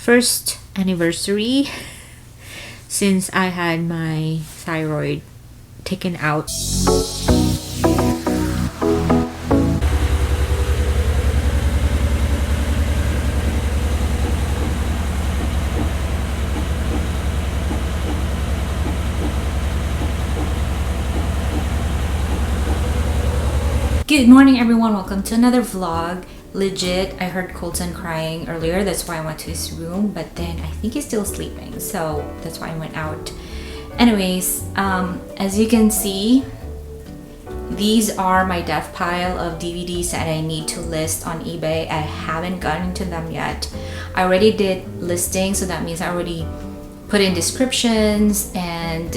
first anniversary since I had my thyroid taken out. Good morning everyone, welcome to another vlog. Legit, I heard Colton crying earlier, that's why I went to his room, but then I think he's still sleeping, so that's why I went out. Anyways, as you can see, these are my death pile of DVDs that I need to list on eBay. I haven't gotten to them yet. I already did listing, so that means I already put in descriptions and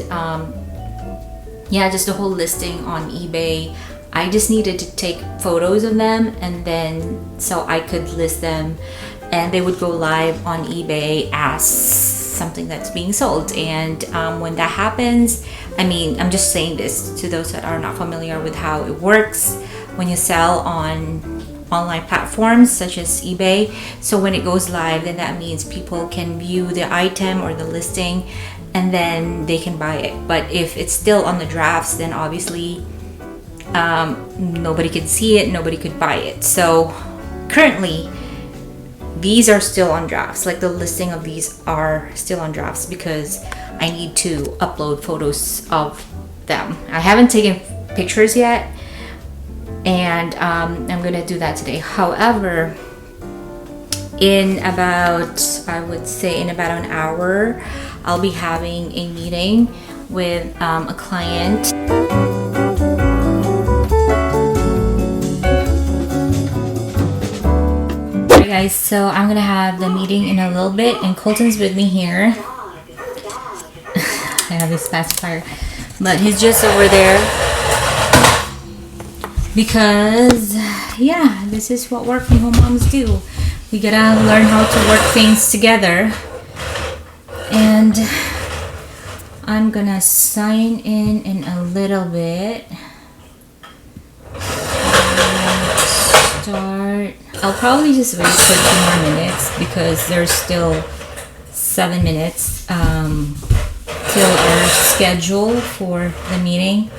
yeah, just the whole listing on eBay. I just needed to take photos of them and then so I could list them and they would go live on eBay as something that's being sold. And when that happens, I mean, I'm just saying this to those that are not familiar with how it works when you sell on online platforms such as eBay. So when it goes live, then that means people can view the item or the listing and then they can buy it. But if it's still on the drafts, then obviously nobody could see it, nobody could buy it. So currently these are still on drafts, like the listing of these are still on drafts because I need to upload photos of them. I haven't taken pictures yet and I'm gonna do that today. However, in about, I would say in about an hour, I'll be having a meeting with a client. Guys, so I'm gonna have the meeting in a little bit and Colton's with me here. I have this pacifier, but he's just over there because yeah, this is what work from home moms do. We gotta learn how to work things together. And I'm gonna sign in a little bit. Start. I'll probably just wait for 2 more minutes because there's still 7 minutes till our schedule for the meeting.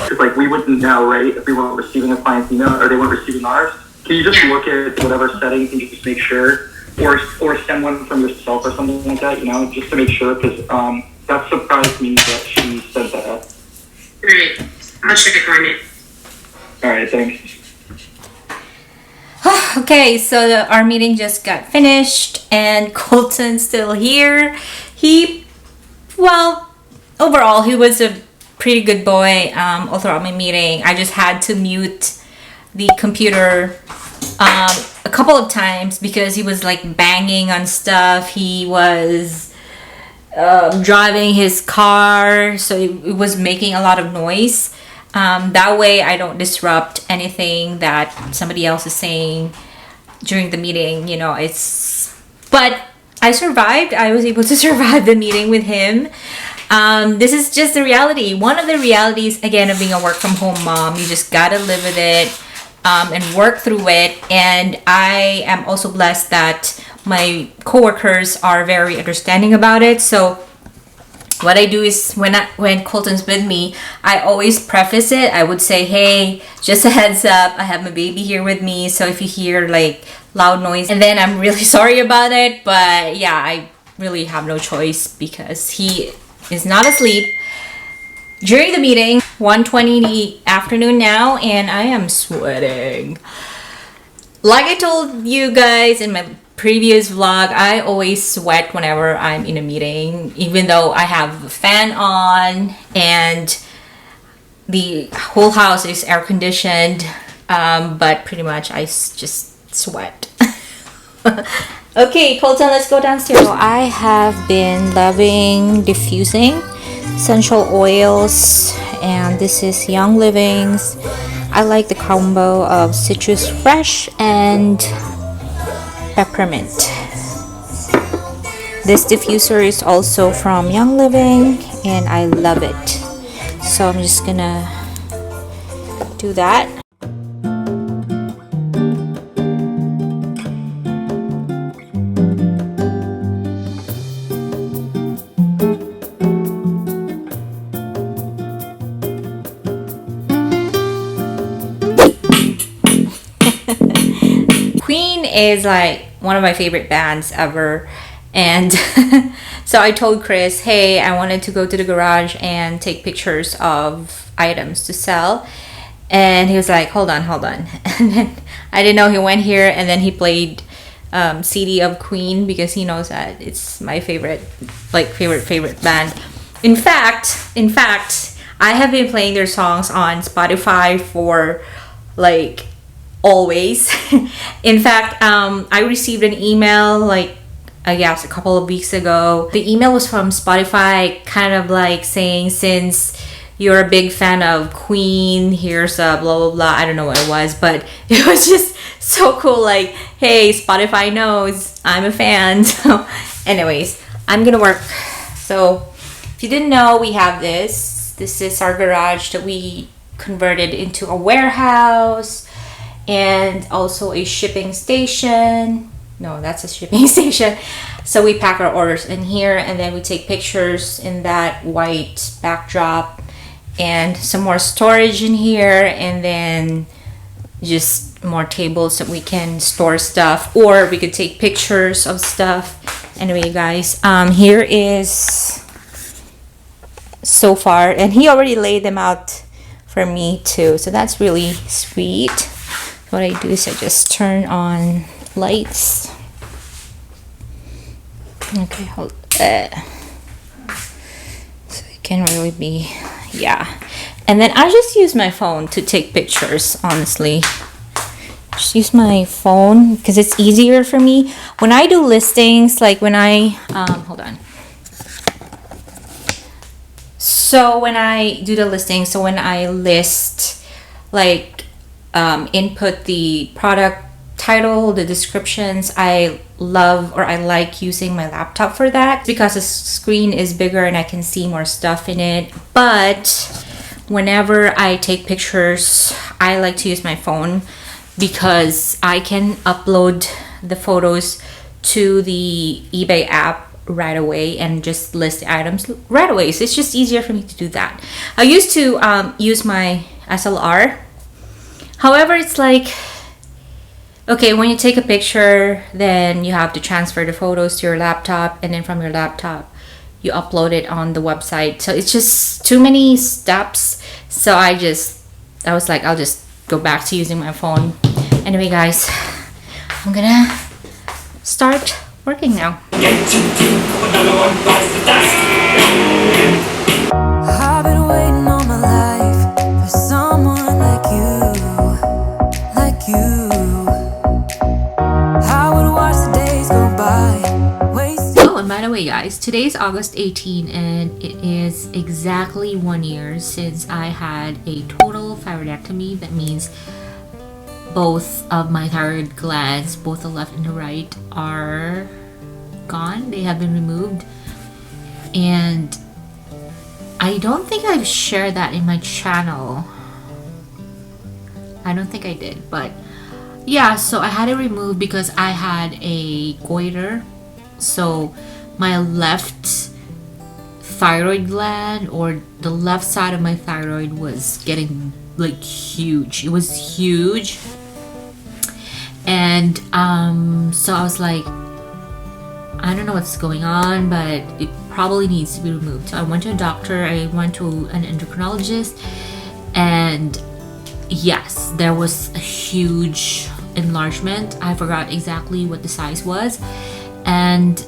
It's like we wouldn't know, right, if we weren't receiving a client's email or they weren't receiving ours. Can you just look at whatever settings and just make sure, or send one from yourself or something like that, you know, just to make sure, because that surprised me that she said that. Right, I'll check on it. All right, thanks. Okay, so our meeting just got finished and Colton's still here. Well, overall, he was a pretty good boy all throughout my meeting. I just had to mute the computer a couple of times because he was like banging on stuff. He was driving his car, so it was making a lot of noise. That way I don't disrupt anything that somebody else is saying during the meeting, you know. But I survived. I was able to survive the meeting with him. This is just the reality. One of the realities, again, of being a work from home mom. You just gotta live with it and work through it. And I am also blessed that my coworkers are very understanding about it. So what I do is when Colton's with me, I always preface it. I would say, hey, just a heads up, I have my baby here with me, so if you hear like loud noise, and then I'm really sorry about it, but yeah, I really have no choice because he is not asleep. During the meeting, 1:20 in the afternoon now, and I am sweating. Like I told you guys in my previous vlog, I always sweat whenever I'm in a meeting, even though I have a fan on and the whole house is air conditioned, but pretty much I just sweat. Okay, Colton, let's go downstairs. So I have been loving diffusing essential oils, and this is Young Living's. I like the combo of citrus fresh and peppermint. This diffuser is also from Young Living and I love it. So I'm just gonna do that. is like one of my favorite bands ever. And so I told Chris, hey, I wanted to go to the garage and take pictures of items to sell. And he was like, hold on. And then I didn't know he went here, and then he played CD of Queen, because he knows that it's my favorite band. In fact, I have been playing their songs on Spotify for like always. In fact, I received an email like I guess a couple of weeks ago. The email was from Spotify, kind of like saying, since you're a big fan of Queen, here's a blah blah blah. I don't know what it was, but it was just so cool. Like, hey, Spotify knows I'm a fan. So anyways, I'm gonna work. So if you didn't know, we have this is our garage that we converted into a warehouse, and also a shipping station. No, that's a shipping station. So we pack our orders in here, and then we take pictures in that white backdrop, and some more storage in here, and then just more tables that we can store stuff, or we could take pictures of stuff. Anyway, guys, here is so far, and he already laid them out for me too, so that's really sweet. What I do is I just turn on lights. Okay, hold so it can really be, yeah. And then I just use my phone to take pictures, honestly. Just use my phone because it's easier for me when I do listings, like when I hold on. So when I do the listing, so when I list, like input the product title, the descriptions, I like using my laptop for that, because the screen is bigger and I can see more stuff in it. But whenever I take pictures, I like to use my phone, because I can upload the photos to the eBay app right away and just list the items right away. So it's just easier for me to do that. I used to use my SLR. However, it's like, okay, when you take a picture, then you have to transfer the photos to your laptop, and then from your laptop you upload it on the website. So it's just too many steps. So I was like, I'll just go back to using my phone. Anyway, guys, I'm gonna start working now. I've been waiting all my life for someone like you. I would watch the days go by, wasting. Oh, and by the way, guys, today's August 18, and it is exactly 1 year since I had a total thyroidectomy. That means both of my thyroid glands, both the left and the right, are gone. They have been removed. And I don't think I've shared that in my channel. I don't think I did, but yeah, so I had it removed because I had a goiter. So my left thyroid gland, or the left side of my thyroid, was getting like huge. It was huge. And so I was like, I don't know what's going on, but it probably needs to be removed. So I went to a doctor, I went to an endocrinologist, and yes, there was a huge enlargement. I forgot exactly what the size was, and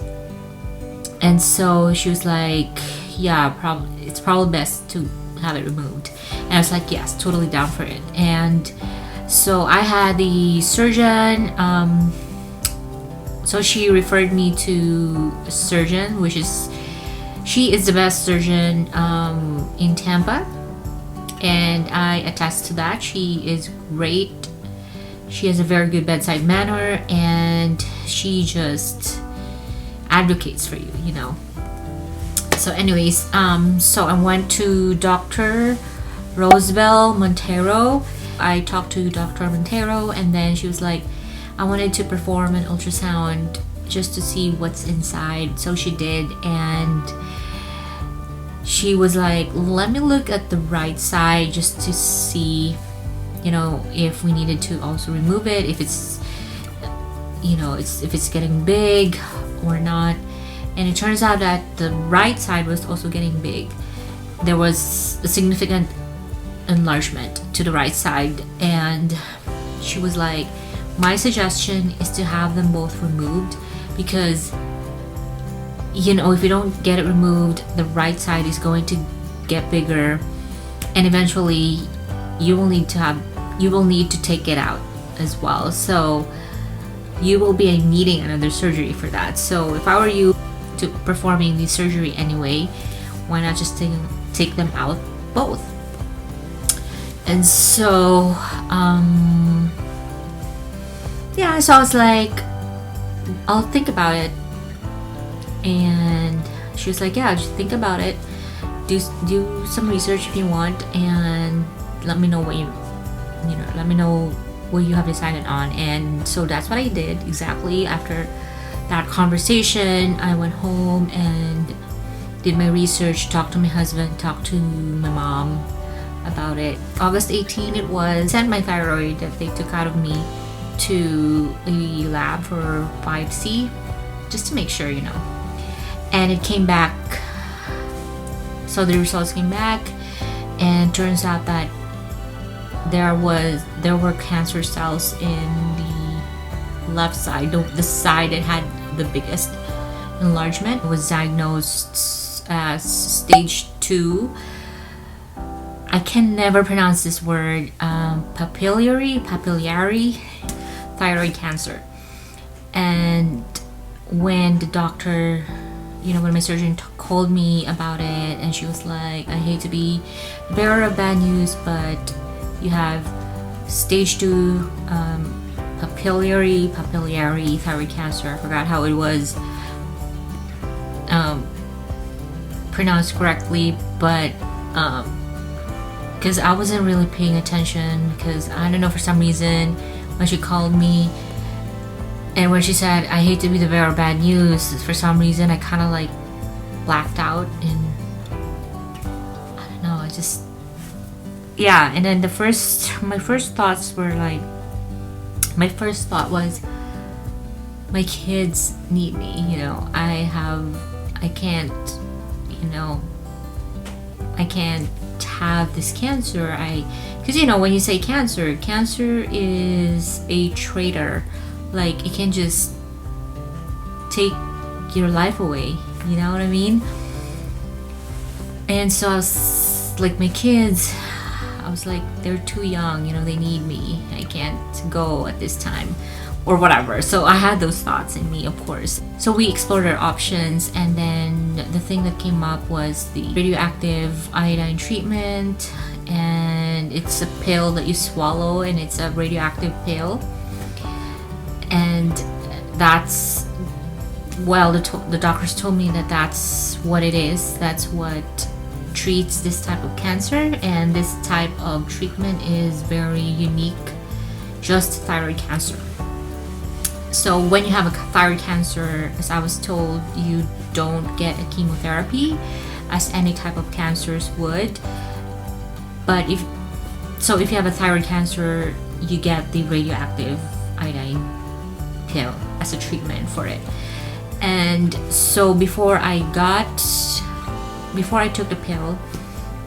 so she was like, yeah, it's probably best to have it removed. And I was like, yes, totally down for it. And so I had the surgeon, so she referred me to a surgeon, she is the best surgeon in Tampa, and I attest to that. She is great. She has a very good bedside manner, and she just advocates for you, you know. So anyways, so I went to Dr. Rosabel Montero. I talked to Dr. Montero, and then she was like, I wanted to perform an ultrasound just to see what's inside. So she did, and she was like, let me look at the right side just to see, you know, if we needed to also remove it, if it's if it's getting big or not. And it turns out that the right side was also getting big. There was a significant enlargement to the right side, and she was like, my suggestion is to have them both removed, because if you don't get it removed, the right side is going to get bigger, and eventually you will need to take it out as well. So you will be needing another surgery for that. So if I were you to performing the surgery anyway, why not just take them out both? And so so I was like, I'll think about it. And she was like, yeah, just think about it, do some research if you want, and let me know what you have decided on. And so that's what I did. Exactly after that conversation, I went home and did my research, talked to my husband, talked to my mom about it. August 18 it was. Sent my thyroid that they took out of me to a lab for 5C, just to make sure, and it came back. So the results came back, and turns out that there were cancer cells in the left side, the side that had the biggest enlargement. It was diagnosed as stage 2. I can never pronounce this word. Papillary thyroid cancer. And when the doctor, when my surgeon called me about it, and she was like, I hate to be the bearer of bad news, but you have stage 2 papillary thyroid cancer. I forgot how it was pronounced correctly, but because I wasn't really paying attention, because I don't know, for some reason when she called me and when she said I hate to be the bearer of bad news, for some reason I kind of like blacked out, and I don't know, and then my first thought was, my kids need me. I can't have this cancer. Because when you say cancer is a traitor. Like, it can just take your life away, you know what I mean? And so I was like, my kids, I was like, they're too young, they need me, I can't go at this time or whatever. So I had those thoughts in me, of course. So we explored our options, and then the thing that came up was the radioactive iodine treatment, and it's a pill that you swallow, and it's a radioactive pill. And that's, the doctors told me that that's what it is. That's what treats this type of cancer, and this type of treatment is very unique, just thyroid cancer. So when you have a thyroid cancer, as I was told, you don't get a chemotherapy as any type of cancers would. But if you have a thyroid cancer, you get the radioactive iodine pill as a treatment for it. And so before I took the pill,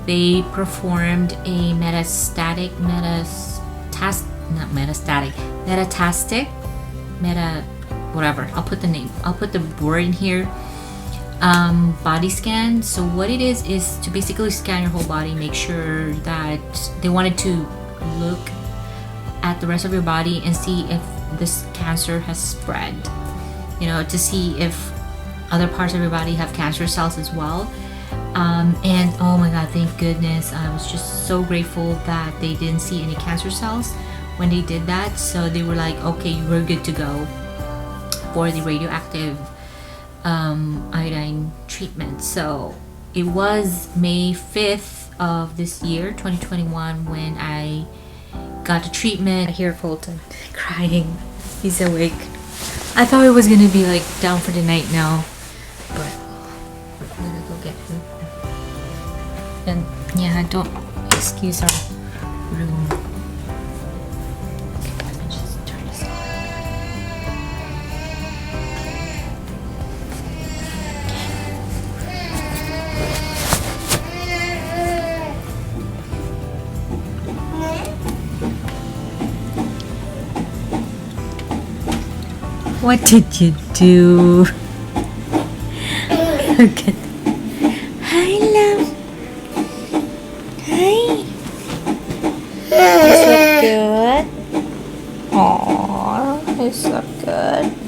they performed a I'll put the word in here, body scan. So what it is to basically scan your whole body, make sure that they wanted to look at the rest of your body and see if this cancer has spread, to see if other parts of your body have cancer cells as well. And oh my god, thank goodness, I was just so grateful that they didn't see any cancer cells when they did that. So they were like, okay, we're good to go for the radioactive iodine treatment. So it was May 5th of this year, 2021, when I got the treatment. I hear Colton crying. He's awake. I thought it was gonna be like down for the night now, but I'm gonna go get him. And yeah, don't excuse our room. Okay, let me just turn this on. What did you do? Look at. Hi, love. Hi. Is that good? Aww, is that good?